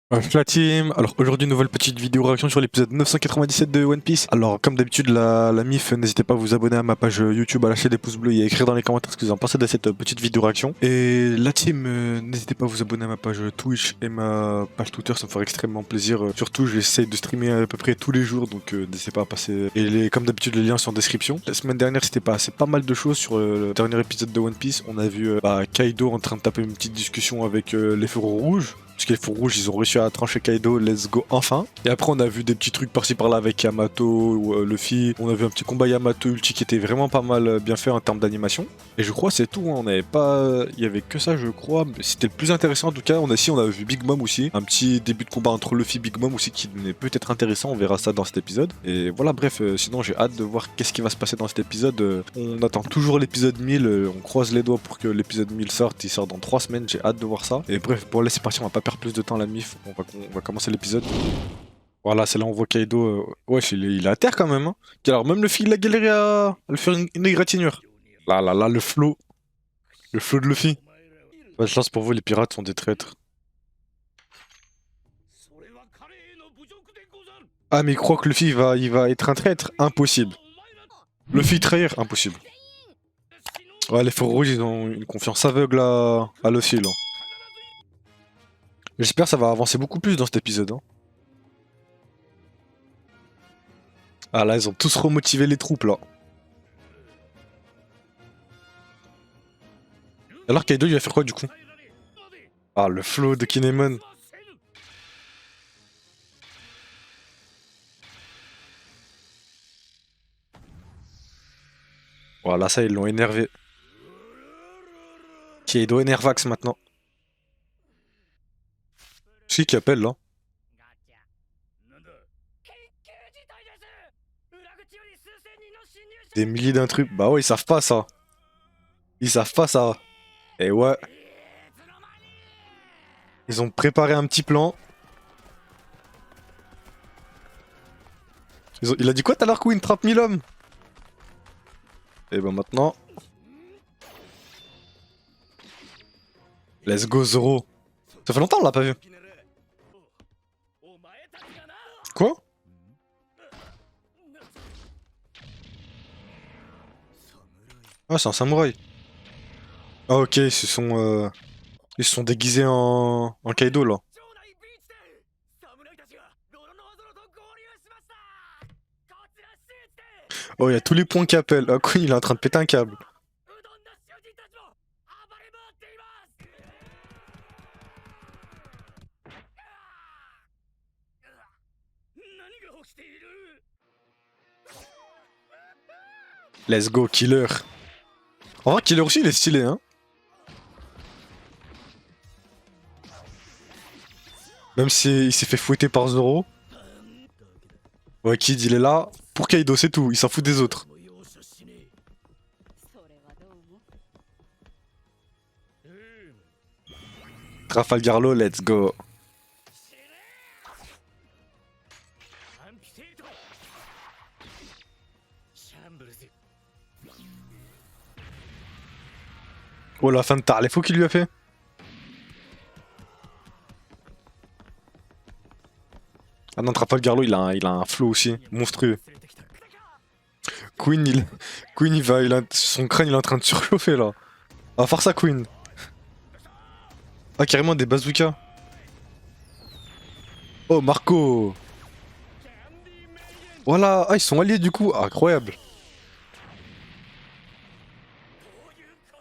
La team, alors aujourd'hui nouvelle petite vidéo réaction sur l'épisode 997 de One Piece. Alors comme d'habitude la MIF, n'hésitez pas à vous abonner à ma page YouTube, à lâcher des pouces bleus et à écrire dans les commentaires ce que vous en pensez de cette petite vidéo réaction. Et la team, n'hésitez pas à vous abonner à ma page Twitch et ma page Twitter, ça me ferait extrêmement plaisir. Surtout j'essaie de streamer à peu près tous les jours, donc n'hésitez pas à passer. Et comme d'habitude les liens sont en description. La semaine dernière c'était pas mal de choses sur le dernier épisode de One Piece. On a vu Kaido en train de taper une petite discussion avec les furaux rouges. Parce que les fours rouges, ils ont réussi à trancher Kaido, let's go enfin. Et après, on a vu des petits trucs par-ci par-là avec Yamato ou Luffy. On a vu un petit combat Yamato Ulti qui était vraiment pas mal bien fait en termes d'animation. Et je crois c'est tout, hein. On n'avait pas. Il y avait que ça, je crois. C'était le plus intéressant en tout cas. On a vu Big Mom aussi. Un petit début de combat entre Luffy et Big Mom aussi qui est peut-être intéressant. On verra ça dans cet épisode. Et voilà, bref, sinon j'ai hâte de voir qu'est-ce qui va se passer dans cet épisode. On attend toujours l'épisode 1000. On croise les doigts pour que l'épisode 1000 sorte. Il sort dans 3 semaines. J'ai hâte de voir ça. Et bref, bon, là c'est parti. On va pas perdre plus de temps, la MIF. On va commencer l'épisode. Voilà, c'est là où on voit Kaido. Wesh, il est à terre quand même. Hein. Alors, même le fil, il a galéré à lui faire une égratignure. Là, le flow. Le flow de Luffy. Pas de chance pour vous, les pirates sont des traîtres. Ah, mais il croit que Luffy il va être un traître? Impossible. Luffy trahir? Impossible. Ouais, les feux rouges, ils ont une confiance aveugle à Luffy, là. J'espère que ça va avancer beaucoup plus dans cet épisode. Hein. Ah là, ils ont tous remotivé les troupes, là. Alors Kaido, il va faire quoi, du coup? Ah, le flow de Kinemon. Voilà, ça, ils l'ont énervé. Kaido énervax maintenant. C'est qui appelle là? Des milliers d'intrus. Bah ouais, ils savent pas ça. Ils savent pas ça. Et ouais. Ils ont préparé un petit plan. Il a dit quoi tout à l'heure, Queen? 30 000 hommes? Et ben maintenant. Let's go, Zoro. Ça fait longtemps on l'a pas vu. Quoi? Ah, c'est un samouraï. Ah, ok, ils se sont déguisés en Kaido là. Oh, il y a tous les points qui appellent. Ah, Queen, il est en train de péter un câble. Let's go, Killer. En vrai, Killer aussi, il est stylé, hein. Même s'il s'est fait fouetter par Zoro. Ouais, Kid, il est là pour Kaido, c'est tout. Il s'en fout des autres. Trafalgar Law, let's go. Oh, la fin de Tarle, faut qu'il lui a fait. Ah non, Trafalgar Law, il a un flow aussi, monstrueux. Queen, Queen, son crâne, il est en train de surchauffer là. Ah, force à Queen. Ah, carrément des bazookas. Oh, Marco. Voilà, ah, ils sont alliés du coup. Ah, incroyable.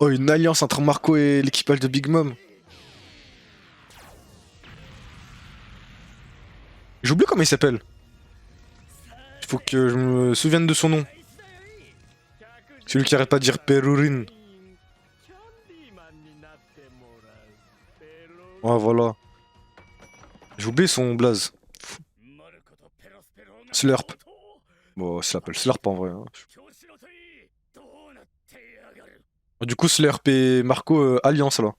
Oh, une alliance entre Marco et l'équipage de Big Mom. J'oublie comment il s'appelle. Il faut que je me souvienne de son nom. Celui qui arrête pas de dire Perurin. Ouais, voilà. J'ai oublié son blaze. Slurp. Bon, ça s'appelle Slurp en vrai. Hein. Du coup, Slurp et Marco, alliance là.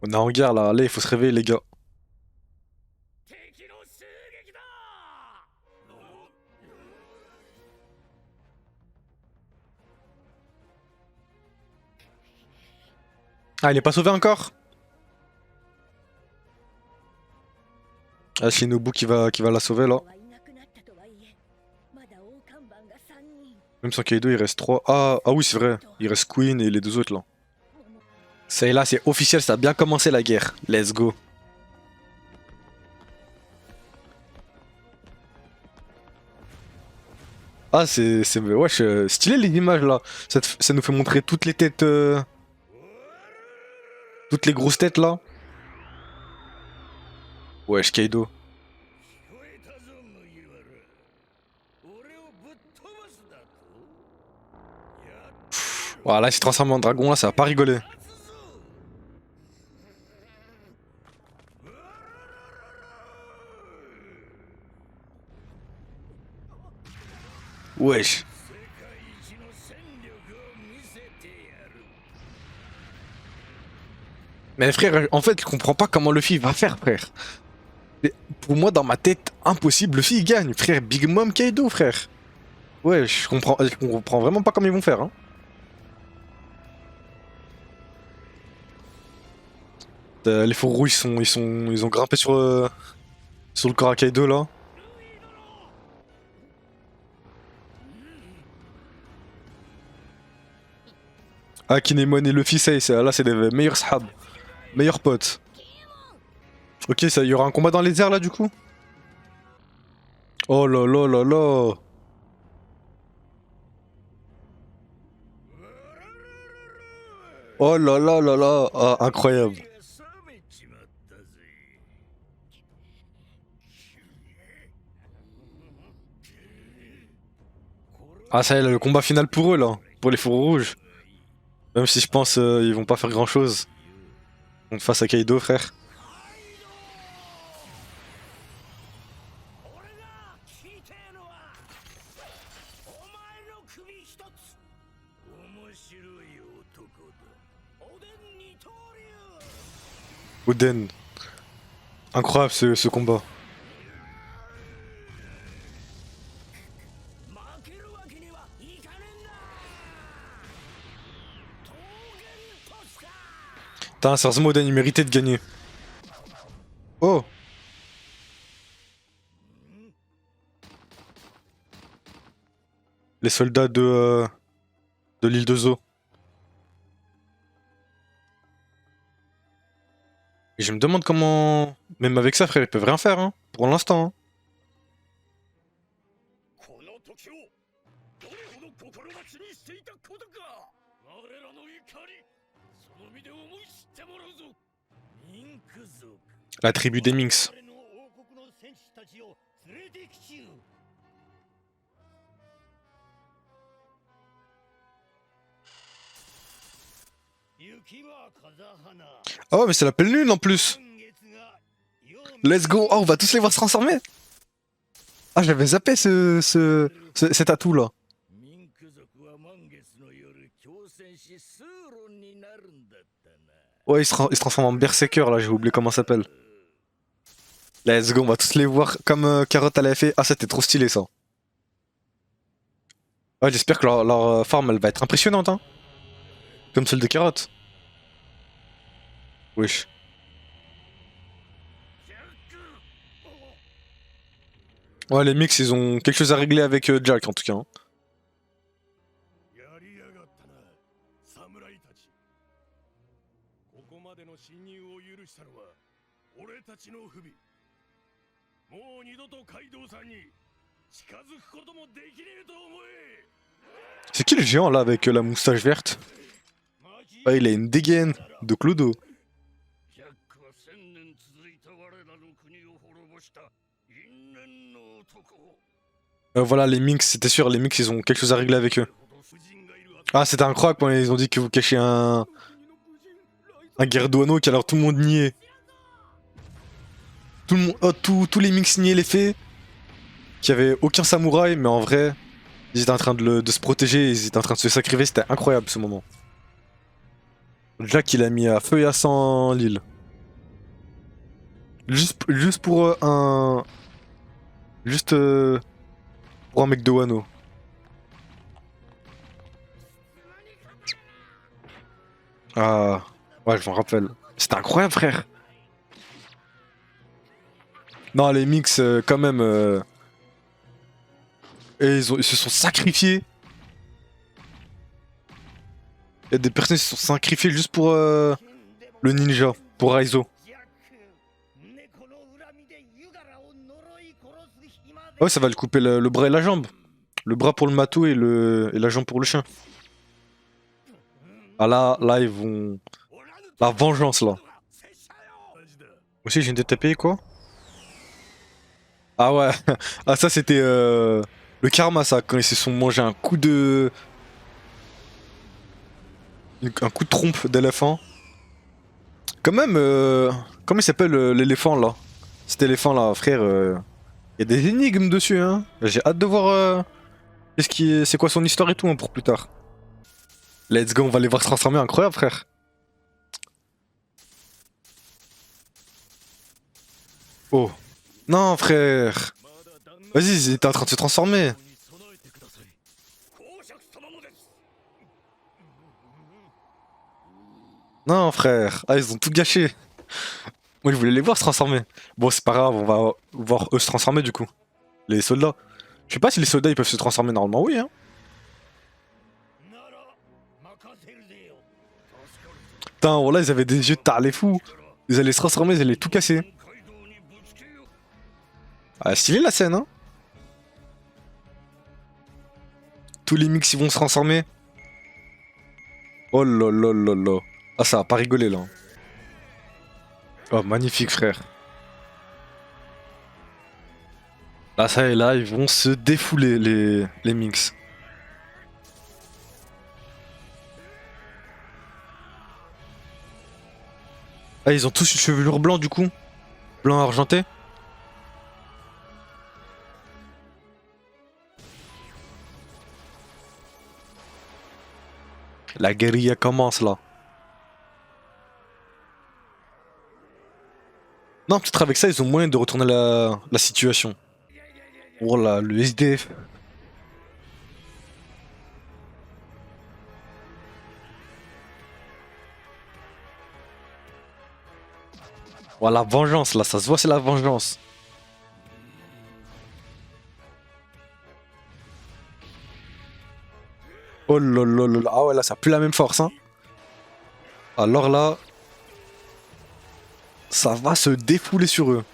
On est en guerre là. Là, il faut se réveiller, les gars. Ah, il est pas sauvé encore? Ah, Shinobu qui va la sauver là. Même sans Kaido, il reste 3. Ah oui, c'est vrai. Il reste Queen et les deux autres là. Ça et là, c'est officiel, ça a bien commencé la guerre. Let's go. Ah, wesh, stylé les images là. Ça nous fait montrer toutes les têtes. Toutes les grosses têtes là. Wesh, Kaido. Voilà, il s'est transformé en dragon là, ça va pas rigoler. Wesh. Mais frère, en fait, je comprends pas comment Luffy va faire, frère. Pour moi, dans ma tête, impossible, Luffy il gagne, frère. Big Mom Kaido, frère. Ouais, je comprends vraiment pas comment ils vont faire, hein. Les fours rouges, ils ont grimpé sur le corps à Kaido là. Ah, Kinemon et Luffy, là, c'est des meilleurs sahab. Meilleurs potes. Ok, ça, il y aura un combat dans les airs là, du coup. Oh là là là là. Oh là là là là. Ah, incroyable. Ah, ça y est, le combat final pour eux là. Pour les fours rouges. Même si je pense ils vont pas faire grand chose. Donc face à Kaido, frère. Oden. Incroyable ce combat. Putain, sérieusement, Oden, il méritait de gagner. Oh! Les soldats de l'île de Zo. Et je me demande comment... Même avec ça, frère, ils peuvent rien faire, hein. Pour l'instant, hein. La tribu des Minx. Ah ouais, mais c'est la pelle lune en plus. Let's go. Oh, on va tous les voir se transformer. Ah, j'avais zappé cet atout là. Ouais, il se transforme en berserker là, j'ai oublié comment ça s'appelle. Let's go, on va tous les voir comme Carotte elle avait fait. Ah, c'était trop stylé ça. Ouais, j'espère que leur forme elle va être impressionnante, hein. Comme celle de Carotte. Wesh. Ouais, les mix ils ont quelque chose à régler avec Jack en tout cas, hein. C'est qui le géant là avec la moustache verte? Ouais, il a une dégaine de Clodo. Voilà, les Minx, c'était sûr, les Minx ils ont quelque chose à régler avec eux. Ah, c'était incroyable quand ils ont dit que vous cachez un guerre douaneau qui alors tout le monde niait. Tout le monde, oh, tous les Minx niaient les faits. Qu'il y avait aucun samouraï, mais en vrai, ils étaient en train de se protéger, ils étaient en train de se sacrifier, c'était incroyable ce moment. Jack il a mis à feu et à sang l'île. Juste pour un... Juste pour un mec de Wano. Ah... Ouais, je m'en rappelle. C'était incroyable, frère. Non, les mix, quand même. Et ils se sont sacrifiés. Il y a des personnes qui se sont sacrifiées juste pour le ninja, pour Raizo. Ouais, ça va lui couper le bras et la jambe. Le bras pour le matou et la jambe pour le chien. Ah là, ils vont... La vengeance, là. Aussi, j'ai une tête à payer, quoi. Ah ouais. Ah, ça, c'était le karma, ça, quand ils se sont mangés un coup de... Un coup de trompe d'éléphant. Quand même, comment il s'appelle l'éléphant, là? Cet éléphant, là, frère, y a des énigmes dessus, hein. J'ai hâte de voir c'est quoi son histoire et tout, hein, pour plus tard. Let's go, on va les voir se transformer, incroyable, frère. Oh. Non, frère. Vas-y, ils étaient en train de se transformer. Non, frère. Ah, ils ont tout gâché. Moi, je voulais les voir se transformer. Bon, c'est pas grave, on va voir eux se transformer, du coup. Les soldats. Je sais pas si les soldats, ils peuvent se transformer normalement, oui, hein. Putain, voilà, ils avaient des yeux de tarles fous. Ils allaient se transformer, ils allaient tout casser. Ah, stylé la scène, hein. Tous les mix, ils vont se transformer. Oh là là là là. Ah, ça va pas rigoler, là. Oh, magnifique, frère. Là, ça et là, ils vont se défouler, les mix. Ah, ils ont tous une chevelure blanc, du coup. Blanc argenté. La guérilla commence, là. Non, peut-être avec ça, ils ont moyen de retourner la situation. Oh là, le SDF. Oh, la vengeance, là, ça se voit, c'est la vengeance. Oh là là là là. Ah ouais, là, ça a plus la même force, hein. Alors là, ça va se défouler sur eux.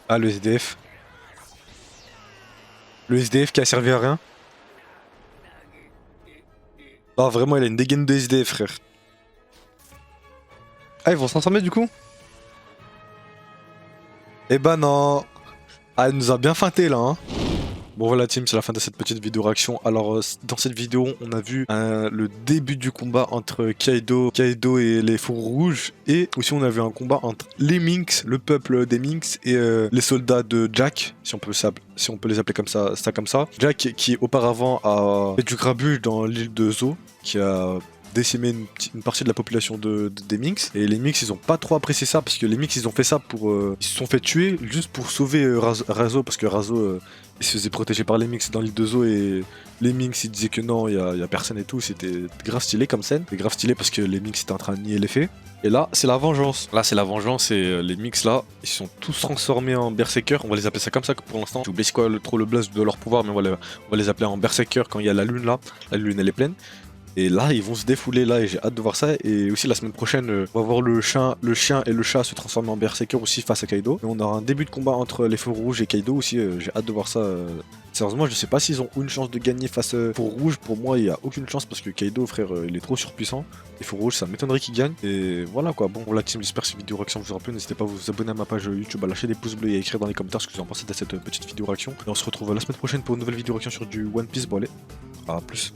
Ah, le SDF. Le SDF qui a servi à rien. Ah, vraiment, il a une dégaine de SDF, frère. Ah, ils vont s'ensemble du coup? Eh ben non. Ah, elle nous a bien feinté là, hein. Bon voilà team, c'est la fin de cette petite vidéo réaction. Alors dans cette vidéo, on a vu le début du combat entre Kaido et les fours rouges. Et aussi on a vu un combat entre les Minx, le peuple des Minx et les soldats de Jack, si on peut les appeler comme ça. Jack qui auparavant a fait du grabuge dans l'île de Zo, qui a décimé une partie de la population des Minx. Et les Minx ils ont pas trop apprécié ça, parce que les Minx ils ont fait ça pour... ils se sont fait tuer juste pour sauver Razo, parce que Razo il se faisait protéger par les Minx dans l'île de Zo, et les Minx ils disaient que non, il y a personne et tout. C'était grave stylé comme scène. C'était grave stylé parce que les Minx étaient en train de nier les faits. Et là, c'est la vengeance. Là, c'est la vengeance, et les Minx là, ils sont tous transformés en berserker. On va les appeler ça comme ça pour l'instant. J'ai oublié c'est quoi trop le blast de leur pouvoir, mais on va les appeler en berserker quand il y a la lune là. La lune elle est pleine. Et là, ils vont se défouler là, et j'ai hâte de voir ça. Et aussi la semaine prochaine, on va voir le chien et le chat se transformer en berserker aussi face à Kaido. Et on aura un début de combat entre les feux rouges et Kaido aussi. J'ai hâte de voir ça. Sérieusement, je sais pas s'ils ont une chance de gagner face aux feux rouges. Pour moi, il y a aucune chance parce que Kaido, frère, il est trop surpuissant. Les feux rouges, ça m'étonnerait qu'ils gagnent. Et voilà quoi. Bon, la team, j'espère que cette vidéo réaction vous aura plu. N'hésitez pas à vous abonner à ma page YouTube, à lâcher des pouces bleus et à écrire dans les commentaires ce que vous en pensez de cette petite vidéo réaction. Et on se retrouve la semaine prochaine pour une nouvelle vidéo réaction sur du One Piece. Bon, allez, à plus.